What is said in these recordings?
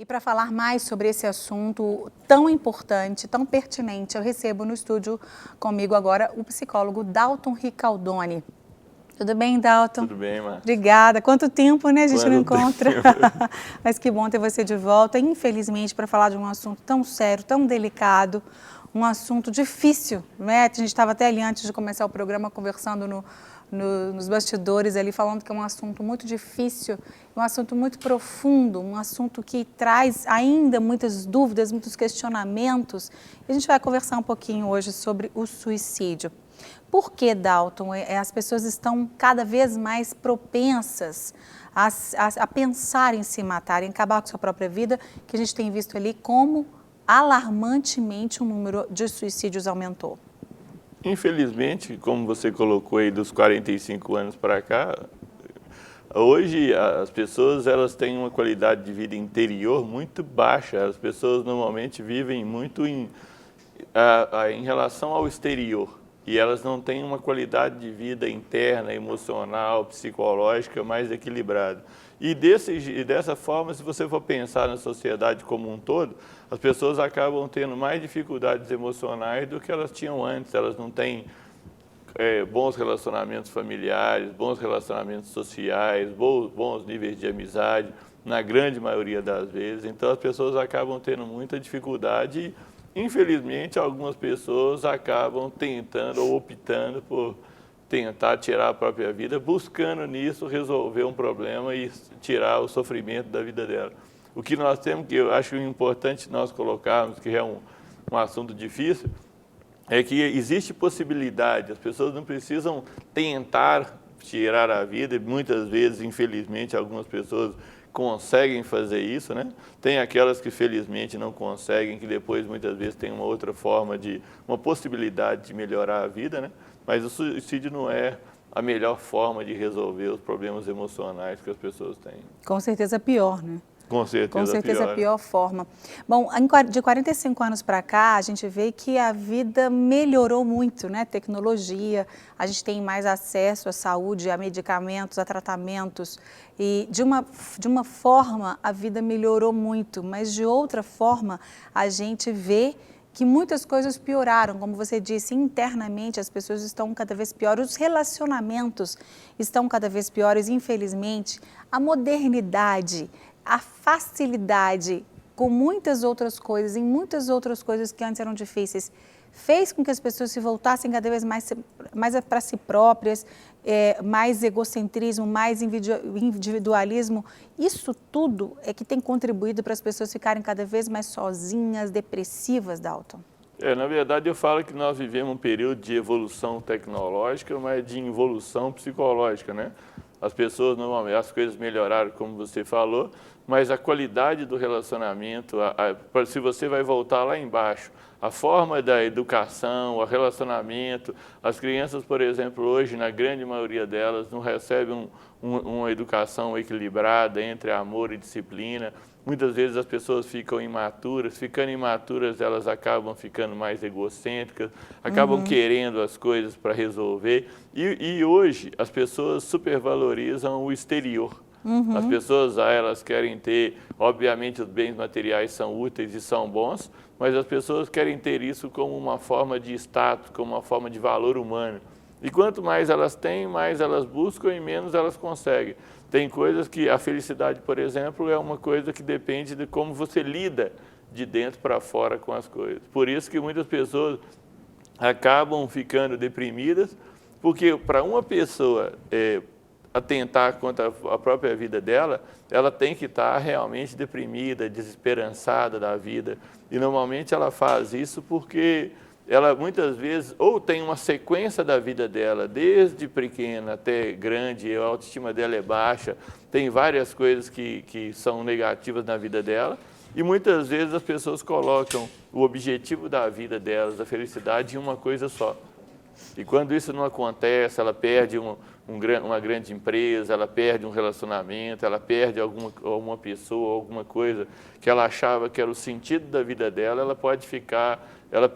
E para falar mais sobre esse assunto tão importante, tão pertinente, eu recebo no estúdio comigo agora o psicólogo Dalton Ricaldoni. Tudo bem, Dalton? Tudo bem, Márcia. Obrigada. Quanto tempo, né? A gente não encontra. Tempo. Mas que bom ter você de volta. Infelizmente, para falar de um assunto tão sério, tão delicado, um assunto difícil, né? A gente estava até ali antes de começar o programa conversando nos bastidores ali, falando que é um assunto muito difícil, um assunto muito profundo, um assunto que traz ainda muitas dúvidas, muitos questionamentos. E a gente vai conversar um pouquinho hoje sobre o suicídio. Por que, Dalton, as pessoas estão cada vez mais propensas a pensar em se matar, em acabar com a sua própria vida, que a gente tem visto ali como alarmantemente o número de suicídios aumentou? Infelizmente, como você colocou aí dos 45 anos para cá, hoje as pessoas elas têm uma qualidade de vida interior muito baixa. As pessoas normalmente vivem muito em relação ao exterior e elas não têm uma qualidade de vida interna, emocional, psicológica mais equilibrada. E dessa forma, se você for pensar na sociedade como um todo, as pessoas acabam tendo mais dificuldades emocionais do que elas tinham antes. Elas não têm bons relacionamentos familiares, bons relacionamentos sociais, bons níveis de amizade, na grande maioria das vezes. Então, as pessoas acabam tendo muita dificuldade e, infelizmente, algumas pessoas acabam tentando ou optando por tentar tirar a própria vida, buscando nisso resolver um problema e tirar o sofrimento da vida dela. O que nós temos, que eu acho importante nós colocarmos, que é um assunto difícil, é que existe possibilidade, as pessoas não precisam tentar tirar a vida, e muitas vezes, infelizmente, algumas pessoas conseguem fazer isso, né? Tem aquelas que felizmente não conseguem, que depois muitas vezes tem uma outra forma uma possibilidade de melhorar a vida, né? Mas o suicídio não é a melhor forma de resolver os problemas emocionais que as pessoas têm. Com certeza pior, né? Com certeza a pior forma. Bom, de 45 anos para cá, a gente vê que a vida melhorou muito, né? Tecnologia, a gente tem mais acesso à saúde, a medicamentos, a tratamentos. E de uma forma, a vida melhorou muito, mas de outra forma, a gente vê que muitas coisas pioraram. Como você disse, internamente as pessoas estão cada vez piores, os relacionamentos estão cada vez piores, infelizmente. A modernidade, a facilidade com muitas outras coisas, em muitas outras coisas que antes eram difíceis, fez com que as pessoas se voltassem cada vez mais para si próprias, mais egocentrismo, mais individualismo. Isso tudo é que tem contribuído para as pessoas ficarem cada vez mais sozinhas, depressivas, Dalton. Na verdade, eu falo que nós vivemos um período de evolução tecnológica, mas de involução psicológica, né? As pessoas, normalmente, as coisas melhoraram, como você falou, mas a qualidade do relacionamento, se você vai voltar lá embaixo, a forma da educação, o relacionamento, as crianças, por exemplo, hoje, na grande maioria delas, não recebem uma educação equilibrada entre amor e disciplina. Muitas vezes as pessoas ficam imaturas, ficando imaturas elas acabam ficando mais egocêntricas, acabam querendo as coisas para resolver. E hoje as pessoas supervalorizam o exterior. As pessoas elas querem ter, obviamente os bens materiais são úteis e são bons, mas as pessoas querem ter isso como uma forma de status, como uma forma de valor humano. E quanto mais elas têm, mais elas buscam e menos elas conseguem. Tem coisas que a felicidade, por exemplo, é uma coisa que depende de como você lida de dentro para fora com as coisas. Por isso que muitas pessoas acabam ficando deprimidas, porque para uma pessoa atentar contra a própria vida dela, ela tem que estar realmente deprimida, desesperançada da vida. E normalmente ela faz isso porque ela muitas vezes ou tem uma sequência da vida dela, desde pequena até grande, a autoestima dela é baixa, tem várias coisas que são negativas na vida dela, e muitas vezes as pessoas colocam o objetivo da vida delas, da felicidade, em uma coisa só. E quando isso não acontece, ela perde uma grande empresa, ela perde um relacionamento, ela perde alguma pessoa, alguma coisa que ela achava que era o sentido da vida dela, ela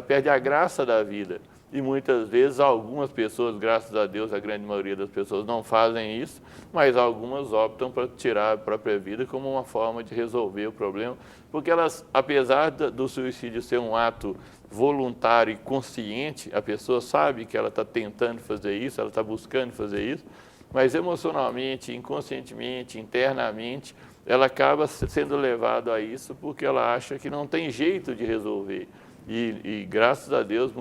perde a graça da vida. E muitas vezes algumas pessoas, graças a Deus, a grande maioria das pessoas não fazem isso, mas algumas optam para tirar a própria vida como uma forma de resolver o problema, porque elas, apesar do suicídio ser um ato voluntário e consciente, a pessoa sabe que ela está tentando fazer isso, ela está buscando fazer isso, mas emocionalmente, inconscientemente, internamente, ela acaba sendo levada a isso porque ela acha que não tem jeito de resolver. E graças a Deus,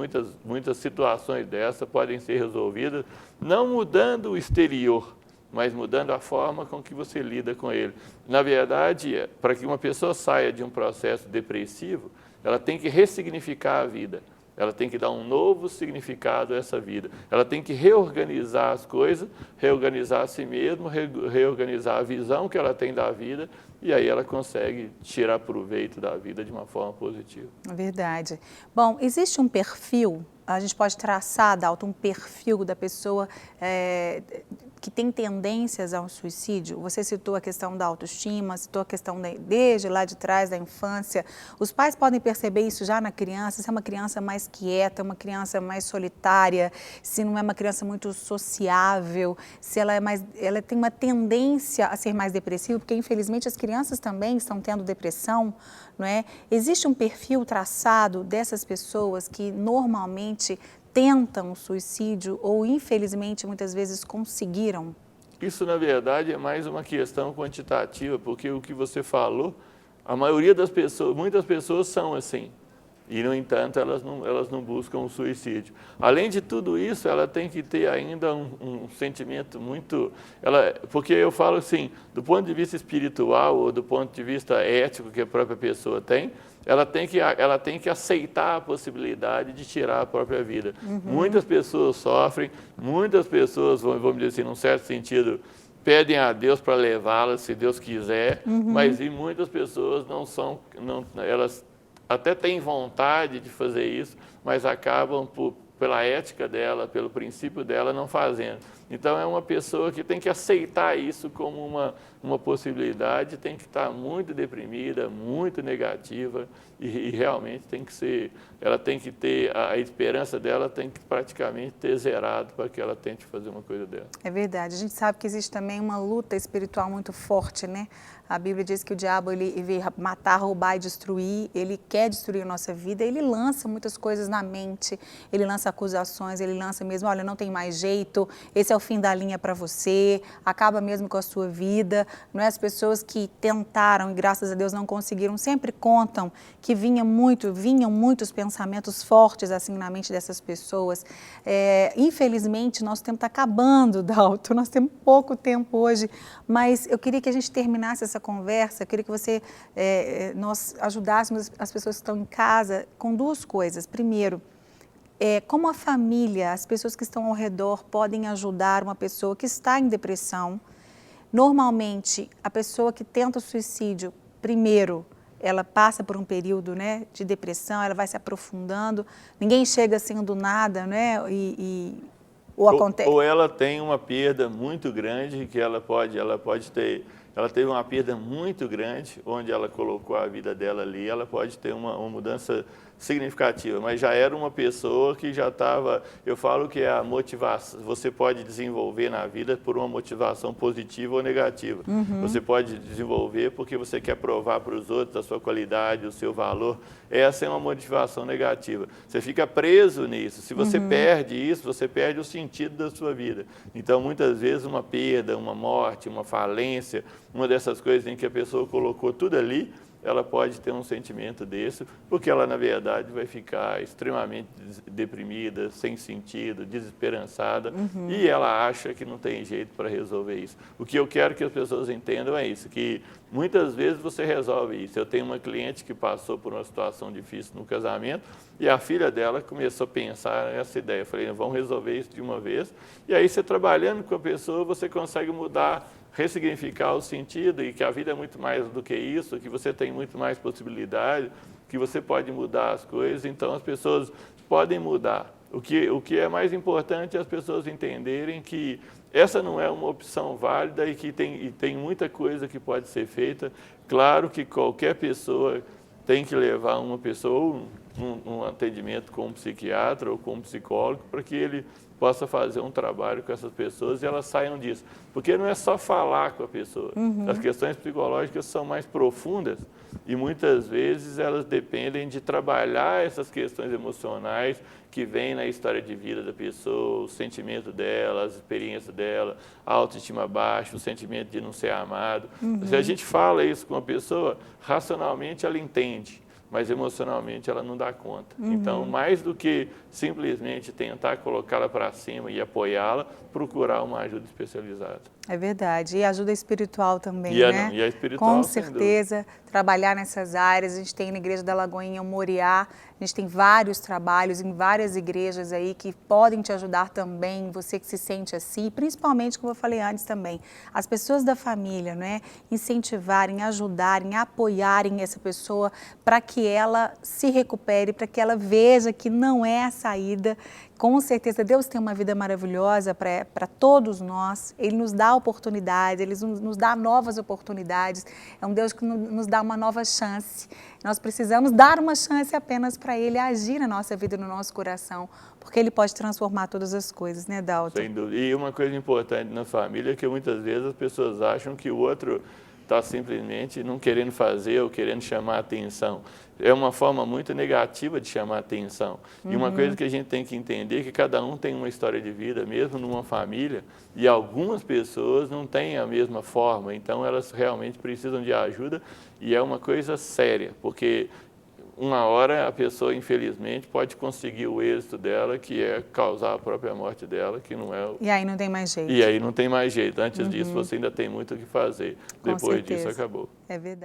muitas situações dessas podem ser resolvidas, não mudando o exterior, mas mudando a forma com que você lida com ele. Na verdade, para que uma pessoa saia de um processo depressivo, ela tem que ressignificar a vida. Ela tem que dar um novo significado a essa vida. Ela tem que reorganizar as coisas, reorganizar a si mesma, reorganizar a visão que ela tem da vida, e aí ela consegue tirar proveito da vida de uma forma positiva. Verdade. Bom, existe um perfil, a gente pode traçar, Dalton, um perfil da pessoa que tem tendências ao suicídio? Você citou a questão da autoestima, citou a questão desde lá de trás, da infância. Os pais podem perceber isso já na criança, se é uma criança mais quieta, uma criança mais solitária, se não é uma criança muito sociável, se ela tem uma tendência a ser mais depressiva, porque infelizmente as crianças também estão tendo depressão, não é? Existe um perfil traçado dessas pessoas que normalmente tentam o suicídio ou, infelizmente, muitas vezes conseguiram? Isso, na verdade, é mais uma questão quantitativa, porque o que você falou, a maioria das pessoas, muitas pessoas são assim, e, no entanto, elas não buscam o suicídio. Além de tudo isso, ela tem que ter ainda um sentimento muito... porque eu falo assim, do ponto de vista espiritual ou do ponto de vista ético que a própria pessoa tem, ela tem que aceitar a possibilidade de tirar a própria vida. Muitas pessoas sofrem, muitas pessoas, vamos dizer assim, num certo sentido, pedem a Deus para levá-las, se Deus quiser, mas e muitas pessoas elas até têm vontade de fazer isso, mas acabam pela ética dela, pelo princípio dela, não fazendo. Então, é uma pessoa que tem que aceitar isso como uma possibilidade, tem que estar muito deprimida, muito negativa e realmente ela tem que ter, a esperança dela tem que praticamente ter zerado para que ela tente fazer uma coisa dela. É verdade. A gente sabe que existe também uma luta espiritual muito forte, né? A Bíblia diz que o diabo ele veio matar, roubar e destruir, ele quer destruir a nossa vida, ele lança muitas coisas na mente, ele lança acusações, ele lança mesmo, olha, não tem mais jeito, esse é o fim da linha para você, acaba mesmo com a sua vida. Não é? As pessoas que tentaram e graças a Deus não conseguiram, sempre contam que vinham muitos pensamentos fortes assim na mente dessas pessoas. Infelizmente, nosso tempo está acabando, Dalton, nós temos pouco tempo hoje, mas eu queria que a gente terminasse essa conversa, eu queria que nós ajudássemos as pessoas que estão em casa com duas coisas. Primeiro, como a família, as pessoas que estão ao redor podem ajudar uma pessoa que está em depressão. Normalmente, a pessoa que tenta o suicídio, primeiro, ela passa por um período, né, de depressão, ela vai se aprofundando, ninguém chega assim do nada, né, ou ela tem uma perda muito grande, que ela teve uma perda muito grande, onde ela colocou a vida dela ali, ela pode ter uma mudança significativa, mas já era uma pessoa que já estava, eu falo que é a motivação, você pode desenvolver na vida por uma motivação positiva ou negativa. Você pode desenvolver porque você quer provar para os outros a sua qualidade, o seu valor, essa é uma motivação negativa. Você fica preso nisso, se você perde isso, você perde o sentido da sua vida. Então, muitas vezes, uma perda, uma morte, uma falência, uma dessas coisas em que a pessoa colocou tudo ali, ela pode ter um sentimento desse, porque ela, na verdade, vai ficar extremamente deprimida, sem sentido, desesperançada, e ela acha que não tem jeito para resolver isso. O que eu quero que as pessoas entendam é isso, que muitas vezes você resolve isso. Eu tenho uma cliente que passou por uma situação difícil no casamento, e a filha dela começou a pensar nessa ideia. Eu falei, vamos resolver isso de uma vez, e aí você trabalhando com a pessoa, você consegue mudar, ressignificar o sentido e que a vida é muito mais do que isso, que você tem muito mais possibilidade, que você pode mudar as coisas, então as pessoas podem mudar. O que é mais importante é as pessoas entenderem que essa não é uma opção válida e que tem muita coisa que pode ser feita. Claro que qualquer pessoa tem que levar uma pessoa, ou um atendimento com um psiquiatra ou com um psicólogo para que ele possa fazer um trabalho com essas pessoas e elas saiam disso. Porque não é só falar com a pessoa. As questões psicológicas são mais profundas e muitas vezes elas dependem de trabalhar essas questões emocionais que vêm na história de vida da pessoa, o sentimento dela, as experiências dela, a autoestima baixa, o sentimento de não ser amado. Se a gente fala isso com a pessoa, racionalmente ela entende, mas emocionalmente ela não dá conta. Então, mais do que simplesmente tentar colocá-la para cima e apoiá-la, procurar uma ajuda especializada. É verdade. E ajuda espiritual também, E né? a espiritual, Com sem certeza, trabalhar nessas áreas. A gente tem na Igreja da Lagoinha o Moriá, a gente tem vários trabalhos em várias igrejas aí que podem te ajudar também, você que se sente assim, principalmente, como eu falei antes também, as pessoas da família, né? Incentivarem, ajudarem, apoiarem essa pessoa para que ela se recupere, para que ela veja que não é a saída. Com certeza, Deus tem uma vida maravilhosa para todos nós, Ele nos dá oportunidades, Ele nos dá novas oportunidades, é um Deus que nos dá uma nova chance. Nós precisamos dar uma chance apenas para Ele agir na nossa vida, no nosso coração, porque Ele pode transformar todas as coisas, né, Dalton? Sem dúvida. E uma coisa importante na família é que muitas vezes as pessoas acham que o outro está simplesmente não querendo fazer ou querendo chamar atenção. É uma forma muito negativa de chamar atenção. E uma coisa que a gente tem que entender é que cada um tem uma história de vida, mesmo numa família, e algumas pessoas não têm a mesma forma, então elas realmente precisam de ajuda, e é uma coisa séria, porque uma hora a pessoa, infelizmente, pode conseguir o êxito dela, que é causar a própria morte dela, que não é o... E aí não tem mais jeito. E aí não tem mais jeito. Antes disso, você ainda tem muito o que fazer. Com Depois certeza. disso, acabou. É verdade.